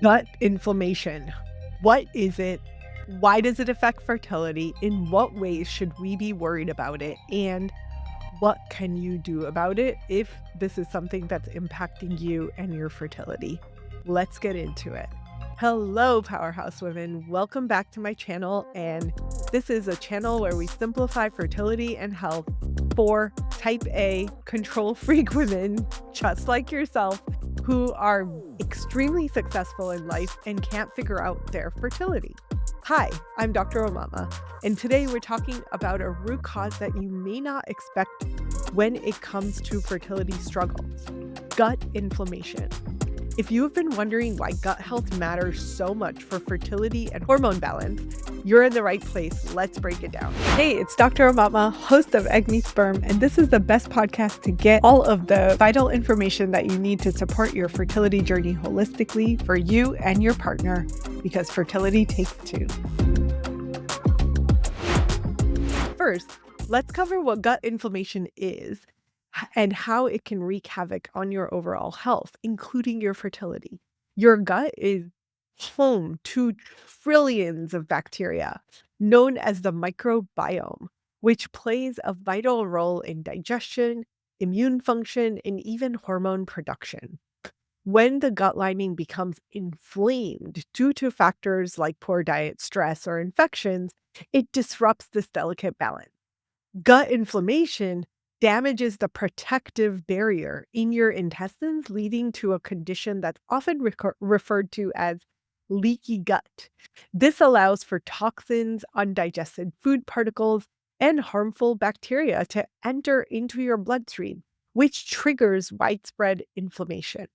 Gut inflammation. What is it? Why does it affect fertility? In what ways should we be worried about it? And what can you do about it if this is something that's impacting you and your fertility? Let's get into it. Hello, Powerhouse Women. Welcome back to my channel. And this is a channel where we simplify fertility and health for type A control freak women just like yourself who are extremely successful in life and can't figure out their fertility. Hi, I'm Dr. Aumatma, and today we're talking about a root cause that you may not expect when it comes to fertility struggles: gut inflammation. If you have been wondering why gut health matters so much for fertility and hormone balance, you're in the right place. Let's break it down. Hey, it's Dr. Aumatma, host of Meets Sperm, and this is the best podcast to get all of the vital information that you need to support your fertility journey holistically for you and your partner, because fertility takes two. First, let's cover what gut inflammation is and how it can wreak havoc on your overall health, including your fertility. Your gut is home to trillions of bacteria, known as the microbiome, which plays a vital role in digestion, immune function, and even hormone production. When the gut lining becomes inflamed due to factors like poor diet, stress, or infections, it disrupts this delicate balance. Gut inflammation damages the protective barrier in your intestines, leading to a condition that's often referred to as leaky gut. This allows for toxins, undigested food particles, and harmful bacteria to enter into your bloodstream, which triggers widespread inflammation.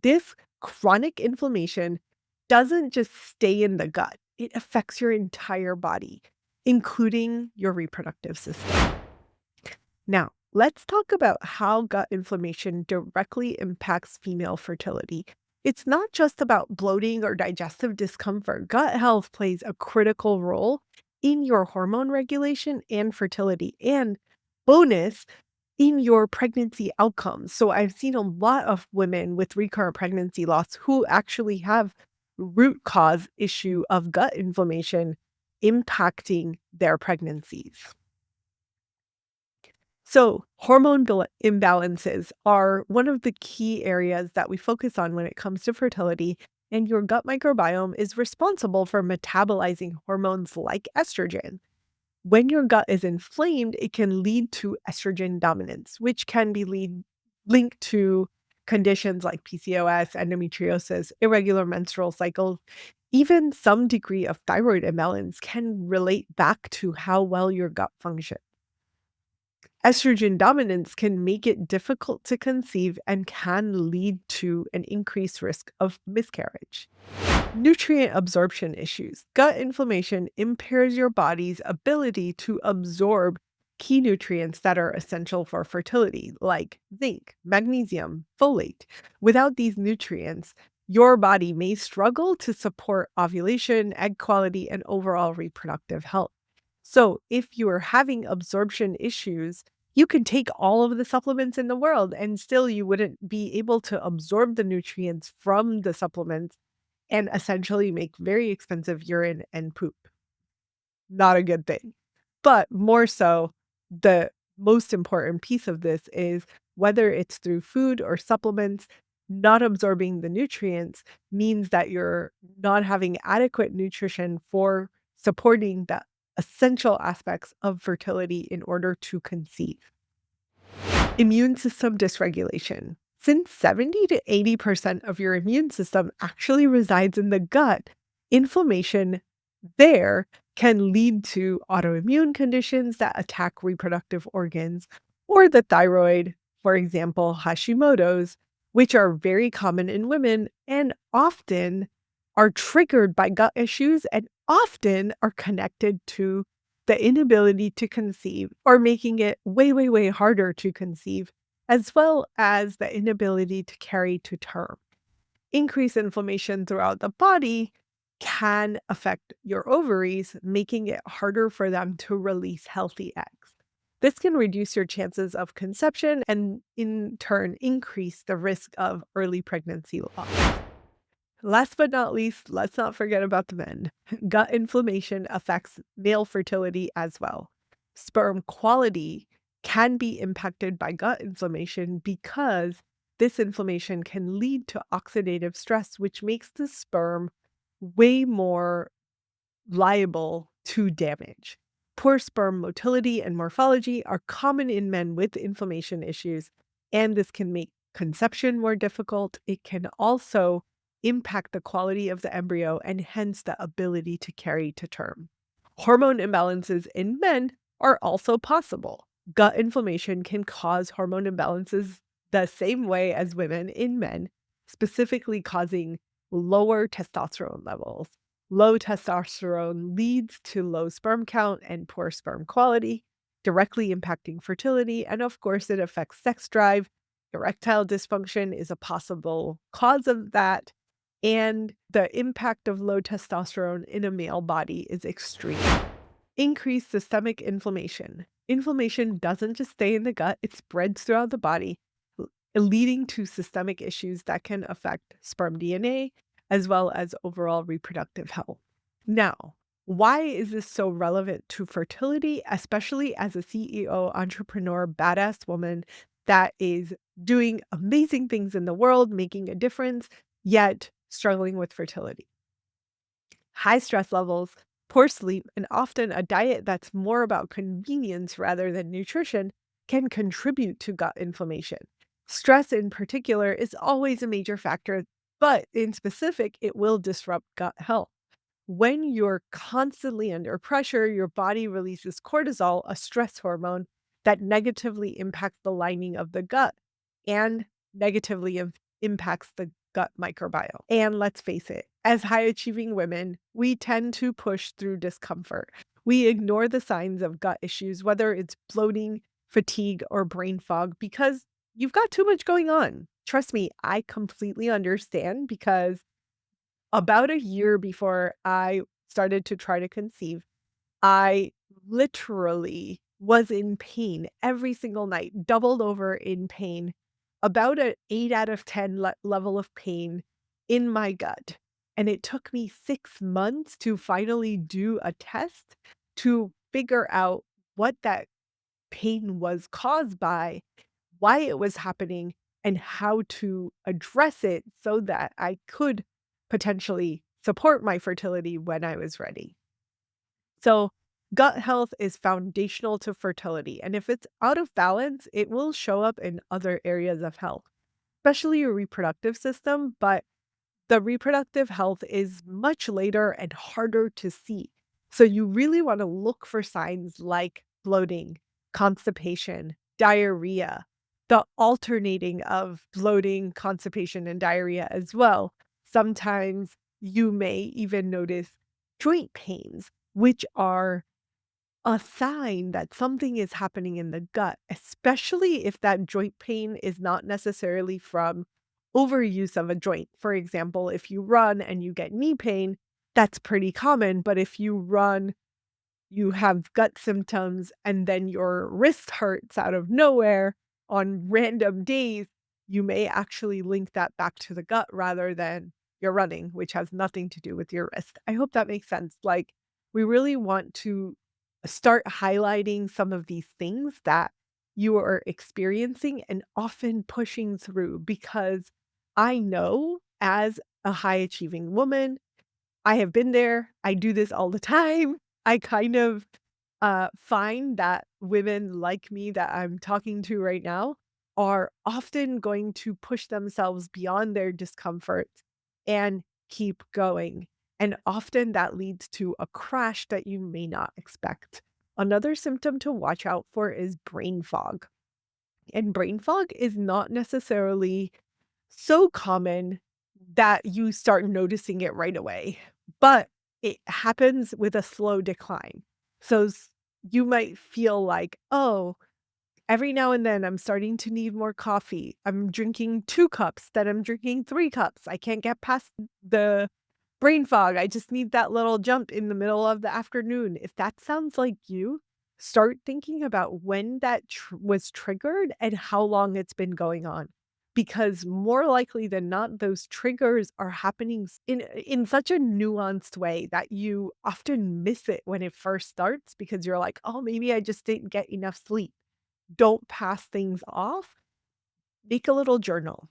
This chronic inflammation doesn't just stay in the gut, it affects your entire body, including your reproductive system. Now, let's talk about how gut inflammation directly impacts female fertility. It's not just about bloating or digestive discomfort. Gut health plays a critical role in your hormone regulation and fertility, and bonus, in your pregnancy outcomes. So I've seen a lot of women with recurrent pregnancy loss who actually have root cause issue of gut inflammation impacting their pregnancies. So hormone imbalances are one of the key areas that we focus on when it comes to fertility, and your gut microbiome is responsible for metabolizing hormones like estrogen. When your gut is inflamed, it can lead to estrogen dominance, which can be linked to conditions like PCOS, endometriosis, irregular menstrual cycles. Even some degree of thyroid imbalance can relate back to how well your gut functions. Estrogen dominance can make it difficult to conceive and can lead to an increased risk of miscarriage. Nutrient absorption issues. Gut inflammation impairs your body's ability to absorb key nutrients that are essential for fertility, like zinc, magnesium, folate. Without these nutrients, your body may struggle to support ovulation, egg quality, and overall reproductive health. So, if you are having absorption issues, you could take all of the supplements in the world and still you wouldn't be able to absorb the nutrients from the supplements and essentially make very expensive urine and poop. Not a good thing. But more so, the most important piece of this is whether it's through food or supplements, not absorbing the nutrients means that you're not having adequate nutrition for supporting the essential aspects of fertility in order to conceive. Immune system dysregulation. Since 70 to 80% of your immune system actually resides in the gut, inflammation there can lead to autoimmune conditions that attack reproductive organs or the thyroid, for example, Hashimoto's, which are very common in women and often are triggered by gut issues and often are connected to the inability to conceive or making it way, way, way harder to conceive, as well as the inability to carry to term. Increased inflammation throughout the body can affect your ovaries, making it harder for them to release healthy eggs. This can reduce your chances of conception and in turn increase the risk of early pregnancy loss. Last but not least, let's not forget about the men. Gut inflammation affects male fertility as well. Sperm quality can be impacted by gut inflammation because this inflammation can lead to oxidative stress, which makes the sperm way more liable to damage. Poor sperm motility and morphology are common in men with inflammation issues, and this can make conception more difficult. It can also impact the quality of the embryo and hence the ability to carry to term. Hormone imbalances in men are also possible. Gut inflammation can cause hormone imbalances the same way as women in men, specifically causing lower testosterone levels. Low testosterone leads to low sperm count and poor sperm quality, directly impacting fertility. And of course, it affects sex drive. Erectile dysfunction is a possible cause of that. And the impact of low testosterone in a male body is extreme. Increased systemic inflammation. Inflammation doesn't just stay in the gut, it spreads throughout the body, leading to systemic issues that can affect sperm DNA as well as overall reproductive health. Now, why is this so relevant to fertility, especially as a CEO, entrepreneur, badass woman that is doing amazing things in the world, making a difference, yet struggling with fertility? High stress levels, poor sleep, and often a diet that's more about convenience rather than nutrition can contribute to gut inflammation. Stress, in particular, is always a major factor, but in specific, it will disrupt gut health. When you're constantly under pressure, your body releases cortisol, a stress hormone that negatively impacts the lining of the gut and negatively impacts the gut microbiome. And let's face it, as high achieving women, we tend to push through discomfort. We ignore the signs of gut issues, whether it's bloating, fatigue, or brain fog, because you've got too much going on. Trust me, I completely understand because about a year before I started to try to conceive, I literally was in pain every single night, doubled over in pain, about an 8 out of 10 level of pain in my gut. And it took me 6 months to finally do a test to figure out what that pain was caused by, why it was happening, and how to address it so that I could potentially support my fertility when I was ready. So, gut health is foundational to fertility, and if it's out of balance, it will show up in other areas of health, especially your reproductive system. But the reproductive health is much later and harder to see. So, you really want to look for signs like bloating, constipation, diarrhea, the alternating of bloating, constipation, and diarrhea as well. Sometimes you may even notice joint pains, which are a sign that something is happening in the gut, especially if that joint pain is not necessarily from overuse of a joint. For example, if you run and you get knee pain, that's pretty common. But if you run, you have gut symptoms, and then your wrist hurts out of nowhere on random days, you may actually link that back to the gut rather than your running, which has nothing to do with your wrist. I hope that makes sense. Like, we really want to start highlighting some of these things that you are experiencing and often pushing through because I know as a high achieving woman, I have been there. I do this all the time. I kind of find that women like me that I'm talking to right now are often going to push themselves beyond their discomfort and keep going. And often that leads to a crash that you may not expect. Another symptom to watch out for is brain fog. And brain fog is not necessarily so common that you start noticing it right away, but it happens with a slow decline. So you might feel like, oh, every now and then I'm starting to need more coffee. I'm drinking 2 cups, then I'm drinking 3 cups. I can't get past the brain fog. I just need that little jump in the middle of the afternoon. If that sounds like you, start thinking about when that was triggered and how long it's been going on. because more likely than not, those triggers are happening in such a nuanced way that you often miss it when it first starts because you're like, "Oh, maybe I just didn't get enough sleep." Don't pass things off. Make a little journal.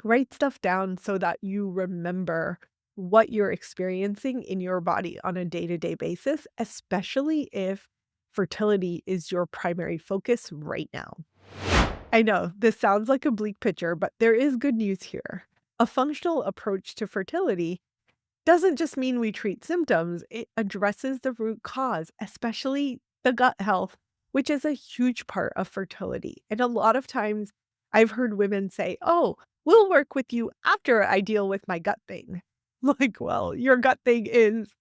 Write stuff down so that you remember what you're experiencing in your body on a day-to-day basis, especially if fertility is your primary focus right now. I know this sounds like a bleak picture, but there is good news here. A functional approach to fertility doesn't just mean we treat symptoms, it addresses the root cause, especially the gut health, which is a huge part of fertility. And a lot of times I've heard women say, "Oh, we'll work with you after I deal with my gut thing." Like, well, your gut thing is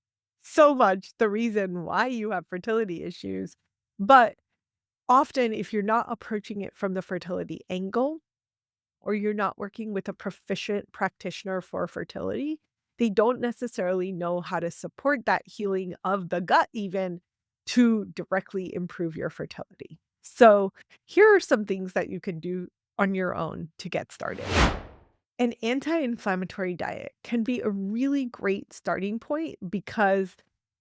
so much the reason why you have fertility issues. But often, if you're not approaching it from the fertility angle, or you're not working with a proficient practitioner for fertility, they don't necessarily know how to support that healing of the gut even to directly improve your fertility. So, here are some things that you can do on your own to get started. An anti-inflammatory diet can be a really great starting point because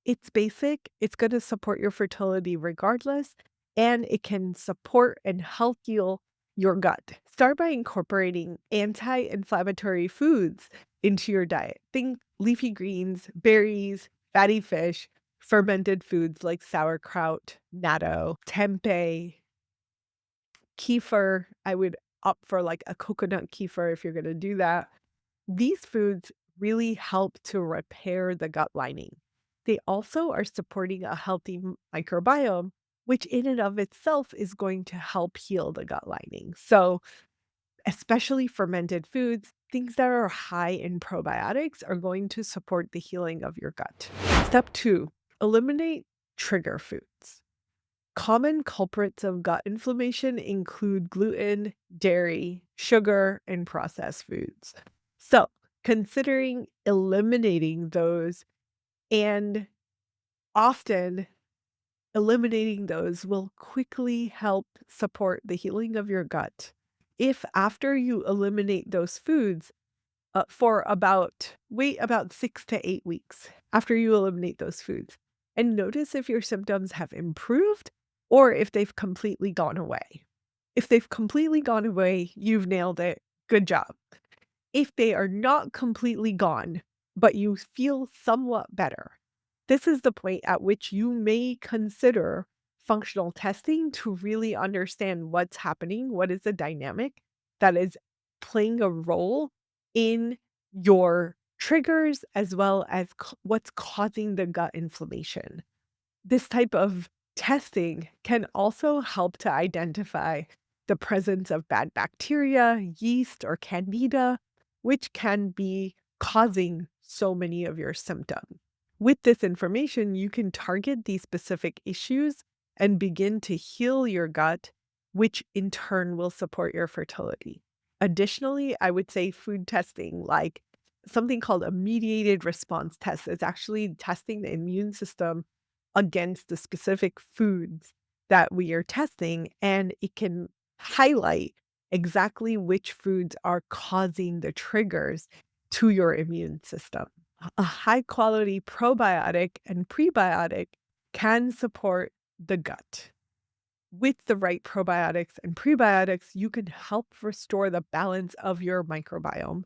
it's basic, it's gonna support your fertility regardless, and it can support and help heal your gut. Start by incorporating anti-inflammatory foods into your diet. Think leafy greens, berries, fatty fish, fermented foods like sauerkraut, natto, tempeh, kefir. I would opt for like a coconut kefir if you're gonna do that. These foods really help to repair the gut lining. They also are supporting a healthy microbiome, which in and of itself is going to help heal the gut lining. So, especially fermented foods, things that are high in probiotics are going to support the healing of your gut. Step two, eliminate trigger foods. Common culprits of gut inflammation include gluten, dairy, sugar, and processed foods. So, considering eliminating those, and often eliminating those will quickly help support the healing of your gut. If after you eliminate those foods, for wait about 6 to 8 weeks after you eliminate those foods, and notice if your symptoms have improved or if they've completely gone away. If they've completely gone away, you've nailed it. Good job. If they are not completely gone, but you feel somewhat better, this is the point at which you may consider functional testing to really understand what's happening, what is the dynamic that is playing a role in your triggers as well as what's causing the gut inflammation. This type of testing can also help to identify the presence of bad bacteria, yeast, or candida, which can be causing so many of your symptoms. With this information, you can target these specific issues and begin to heal your gut, which in turn will support your fertility. Additionally, I would say food testing, like something called a mediated response test, is actually testing the immune system against the specific foods that we are testing, and it can highlight exactly which foods are causing the triggers to your immune system. A high quality probiotic and prebiotic can support the gut. With the right probiotics and prebiotics, you can help restore the balance of your microbiome.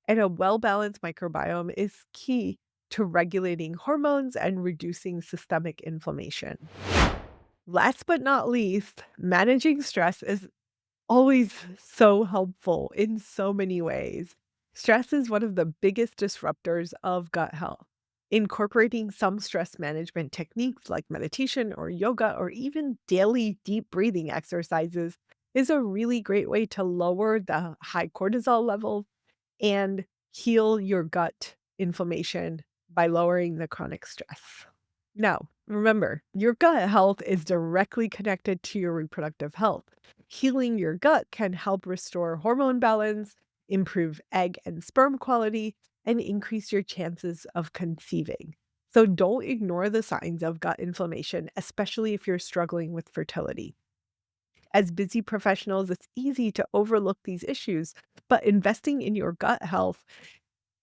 And a well balanced microbiome is key to regulating hormones and reducing systemic inflammation. Last but not least, managing stress is always so helpful in so many ways. Stress is one of the biggest disruptors of gut health. Incorporating some stress management techniques like meditation or yoga or even daily deep breathing exercises is a really great way to lower the high cortisol levels and heal your gut inflammation by lowering the chronic stress. Now, remember, your gut health is directly connected to your reproductive health. Healing your gut can help restore hormone balance, improve egg and sperm quality, and increase your chances of conceiving. So don't ignore the signs of gut inflammation, especially if you're struggling with fertility. As busy professionals, it's easy to overlook these issues, but investing in your gut health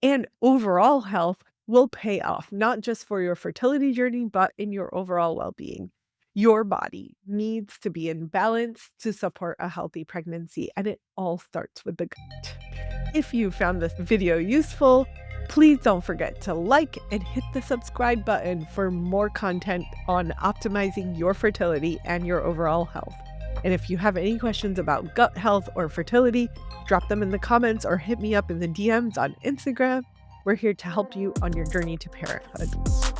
and overall health will pay off, not just for your fertility journey, but in your overall well being. Your body needs to be in balance to support a healthy pregnancy, and it all starts with the gut. If you found this video useful, please don't forget to like and hit the subscribe button for more content on optimizing your fertility and your overall health. And if you have any questions about gut health or fertility, drop them in the comments or hit me up in the DMs on Instagram. We're here to help you on your journey to parenthood.